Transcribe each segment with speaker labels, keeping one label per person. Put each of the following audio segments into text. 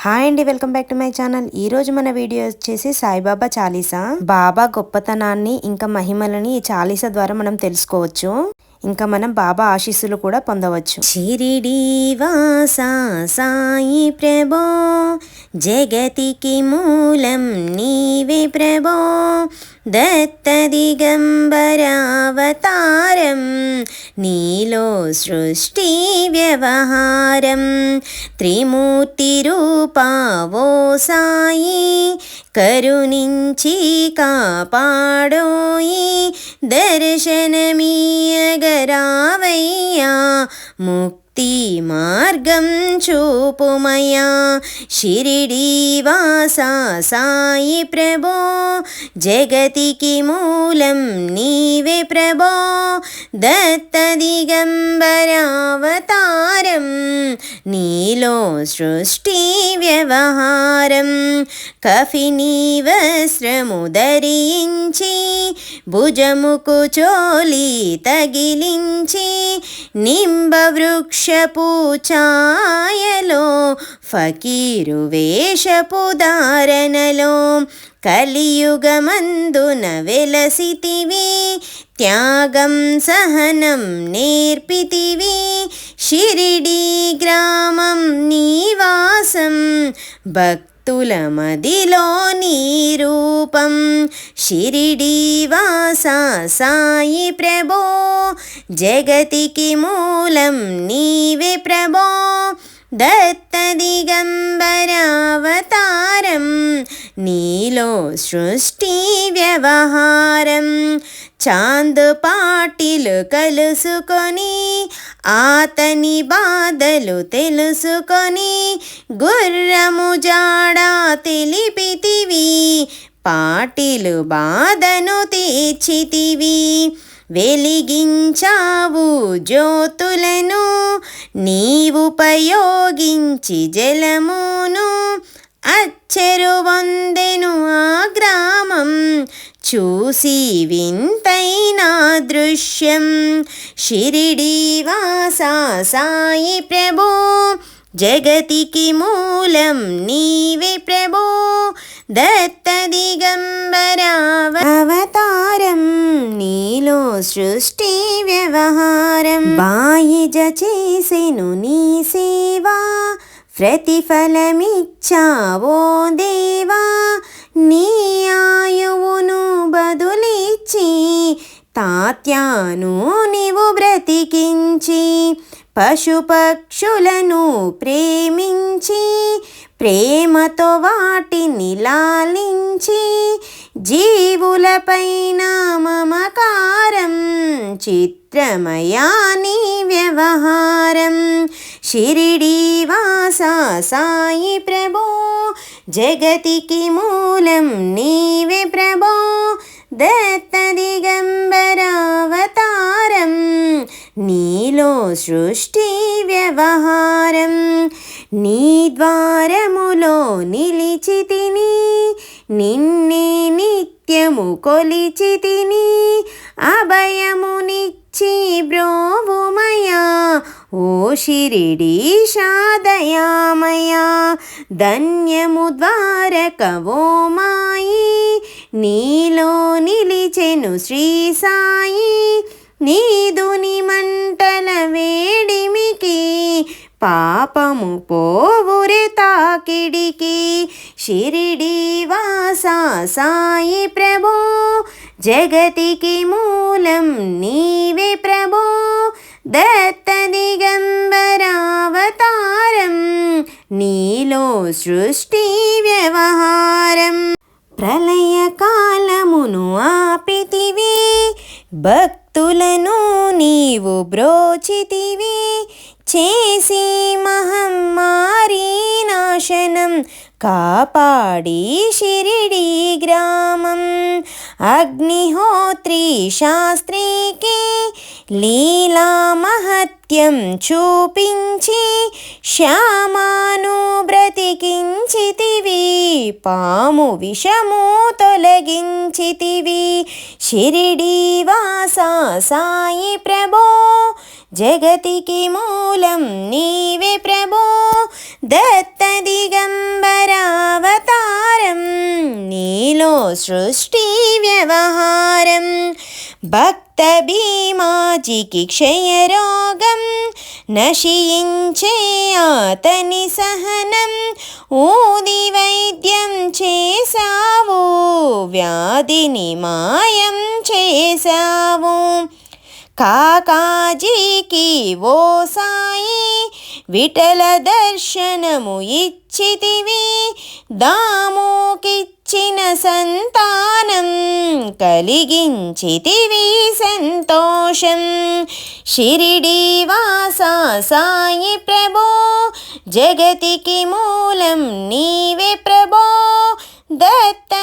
Speaker 1: Hi అండి, welcome back to my channel. ఈ రోజు మన వీడియో వచ్చేసి సాయిబాబా చాలీసా. బాబా గొప్పతనాన్ని ఇంకా మహిమలని ఈ చాలీసా ద్వారా మనం తెలుసుకోవచ్చు. ఇంకా మనం బాబా ఆశీస్సులు కూడా పొందవచ్చు. షిరిడి వాసా సాయి ప్రభో, జగతికి మూలం నీవే ప్రభో, దత్త దిగంబరావతారం, నీలో సృష్టి వ్యవహారం, త్రిమూర్తి రూపావో సాయి, కరుణించి కాపాడోయి, దర్శనమీయగరావయ్యా, ముక్తి మార్గం చూపుమయా. షిరిడి వాసా సాయి ప్రభో, జగతికి మూలం నీవే ప్రభో, దత్త దిగంబరావతారం, నీలో సృష్టి వ్యవహారం, కఫిని వస్త్రము ధరించి, భుజముకు చోలి తగిలించి, నింబ వృక్షపు ఛాయలో, ఫకీరు వేషపు ధారణలో, కలియుగమందున వెలసితివి, త్యాగం సహనం నేర్పితివి, షిరిడి గ్రామం నివాసం, భక్తుల మదిలో నీ రూపం. షిరిడి వాసా సాయి ప్రభో, జగతికి మూలం నీవే ప్రభో, దత్త దిగంబరావతారం, నీలో సృష్టి వ్యవహారం, చాంద్ పాటిలు కలుసుకొని, ఆతని బాధలు తెలుసుకొని, గుర్రము జాడా తెలిపితివి, పాటిలు బాధను తీర్చితివి, వెలిగించావు జ్యోతులను, నీవుపయోగించి జలమును, అచ్చెరు వందెను ఆ గ్రామం, చూసి వింతైన దృశ్యం. షిరిడి వాసా సాయి ప్రభో, జగతికి మూలం నీవే ప్రభో, దత్త దిగంబరావతారం, నీలో సృష్టి వ్యవహారం, బాయిజ చేసెను నీ సేవా, ప్రతిఫలమిచ్చావో దేవా, నీ ఆయువును బదులిచ్చి, తాత్యాను నీవు బ్రతికించి, పశుపక్షులను ప్రేమించి, ప్రేమతో వాటిని లాలించి, జీవులపైన మమకారం, చిత్రమయా నీ వ్యవహారం. షిరిడి వాసా సాయి ప్రభో, జగతికి మూలం నీవే ప్రభో, దత్త దిగంబరావతారం, నీలో సృష్టి వ్యవహారం, నీ ద్వారములో నిలిచితిని, నిన్నే నిత్యము కొలిచితిని, అభయమునిచ్చి బ్రోవుమయా, ఓ షిరిడీశా దయామయా, ధన్యము ద్వారకవో మాయి, నీలో నిలిచెను శ్రీ సాయి, నీదుని మంటల వేడిమికి, పాపము పోవురే తాకిడికి. షిరిడి వాసా సాయి ప్రభో, జగతికి మూలం నీవే ప్రభో, దత్త దిగంబరావతారం, నీలో సృష్టి వ్యవహారం. ప్రళయ కాలమును ఆపితివి, భక్తులను నీవు బ్రోచితివి, చేసి మహమ్మారి నాశనం, కాపాడి షిరిడి గ్రామం, అగ్నిహోత్రి శాస్త్రికి లీలా మహత్యం చూపించి, శ్యామాను బ్రతికించితివి, పాము విషము తొలగించితివి. షిరిడి వాసా సాయి ప్రభో, జగతికి మూలం నీవే ప్రభో, దత్త దిగంబరావతారం, సృష్టి వ్యవహారం భక్త భీమాజికి క్షయరోగం నశించే అతని సహనం ఊది వైద్యం చేసావు వ్యాధిని మాయం చేసావు కాకాజీకి ఓ సాయి విఠల దర్శనము ఇచ్చితివి దాముకిచ్చిన సంతానం కలిగించితివి సంతోషం షిరిడి వాసా సాయి ప్రభో జగతికి మూలం నీవే ప్రభో దత్త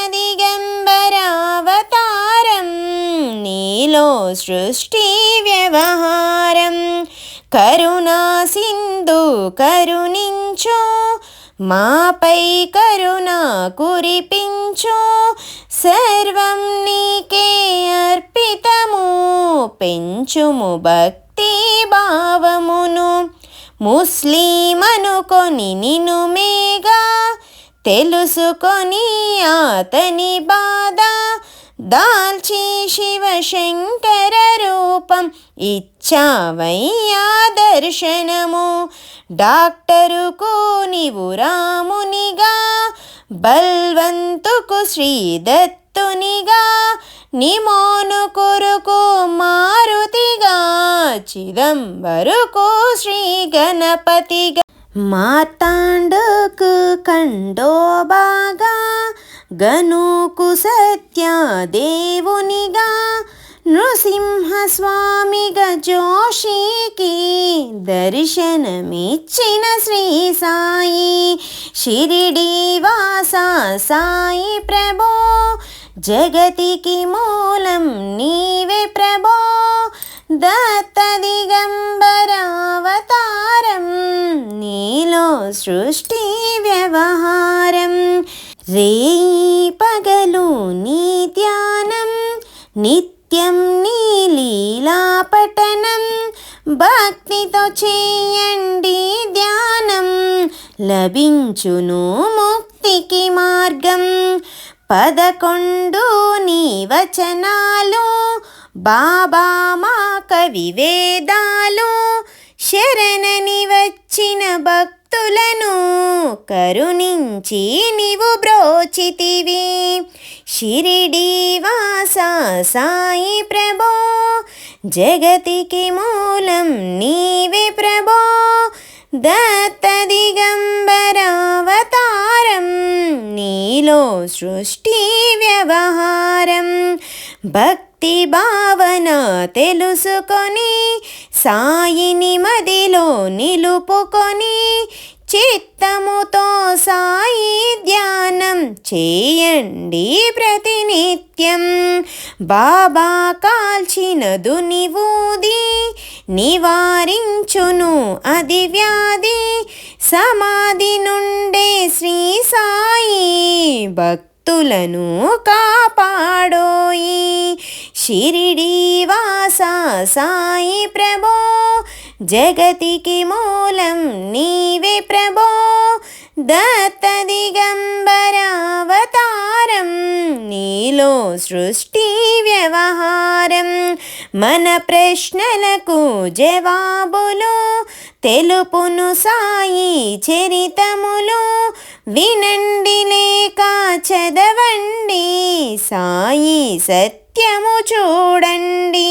Speaker 1: దిగంబరావతారం నీలో సృష్టి వ్యవహారం కరుణా సింధు కరుణించు మాపై కరుణ కురిపించు సర్వం నీకే అర్పితము పెంచుము భక్తి భావమును ముస్లిం అనుకొని నిన్ను మేగా తెలుసుకొని అతని బాధ దాల్చి శివశంకర రూపం ఇచ్చావయ్యా దర్శనము డాక్టరుకు నీవు రామునిగా బల్వంతుకు శ్రీదత్తునిగా నిమోను కొరకు మారుతిగా చిదంబరుకు శ్రీ గణపతిగా మార్తాండకు ఖండోబాగా గనుకు సత్యదేవునిగా నృసింహస్వామిగా జోషికి దర్శనమిచ్చిన శ్రీ సాయి షిరిడి వాసా సాయి ప్రభో జగతికి మూలం నీవే ప్రభో దత్త దిగంబరావతారం నీలో సృష్టి వ్యవహారం రేయి పగలు నీ ధ్యానం నిత్యం నీ లీలా పఠనం భక్తితో చేయండి ధ్యానం లభించును ముక్తికి మార్గం 11 నీ వచనాలు బాబా మా కవి వేదాలు శరణని వచ్చిన భక్తులను కరుణించి నీవు బ్రోచితివి షిరిడి వాసా సాయి ప్రభో జగతికి మూలం నీవే ప్రభో దత్త దిగంబరావతారం నీలో సృష్టి వ్యవహారం భక్తి భావన తెలుసుకొని సాయిని మదిలో నిలుపుకొని చిత్తముతో సాయి ధ్యానం చేయండి ప్రతినిత్యం బాబా కాల్చిన దునివూది నివారించును అది వ్యాధి సమాధి నుండే శ్రీ సాయి భక్తులను కాపాడోయి షిరిడి వాసా సాయి ప్రభో జగతికి మూలం నీవే ప్రభో దత్త దిగంబరావతారం నీలో సృష్టి వ్యవహారం మన ప్రశ్నలకు జవాబులు తెలుపును సాయి చరితములు వినండి లేక చదవండి సాయి సత్యము చూడండి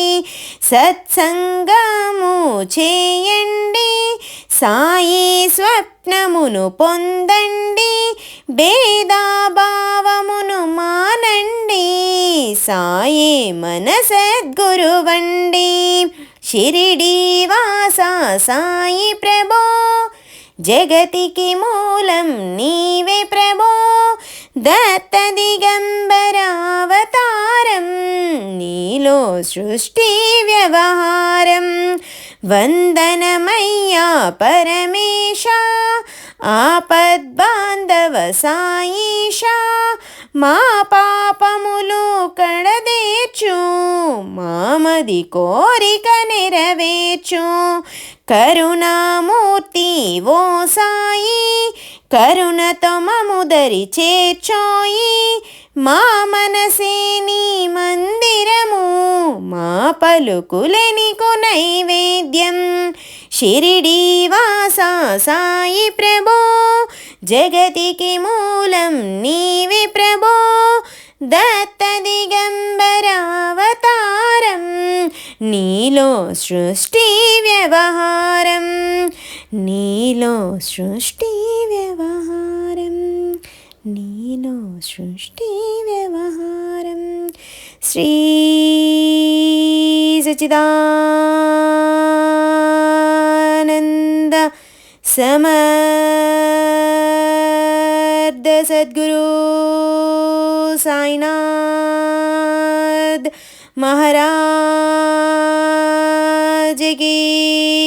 Speaker 1: సత్సంగము చేయండి సాయి స్వప్నమును పొందండి భేదాభావమును మానండి సాయి మన సద్గురువండి షిరిడి వాసా సాయి ప్రభో జగతికి మూలం నీవే ప్రభో దత్త దిగంబరావతారం నీలో సృష్టి వ్యవహారం వందనమయ్యా పరమేశ ఆపద్బాంధవ సాయిషా మా పాపములు కడదేర్చు మామది కోరిక నెరవేర్చు కరుణామూర్తి ఓ సాయి కరుణతో మముదరి చేర్చోయి మా మనసే నీ మందిరము మా పలుకులెనికు నైవేద్యం షిరిడి వాసా సాయి ప్రభో జగతికి మూలం నీవే ప్రభో దత్త దిగంబరావతారం నీలో సృష్టి వ్యవహారం నీలో సృష్టి వ్యవహారం నీలో సృష్టి వ్యవహారం శ్రీ సచ్చిదానంద సమర్థ సద్గురు సాయినాథ్ महाराज की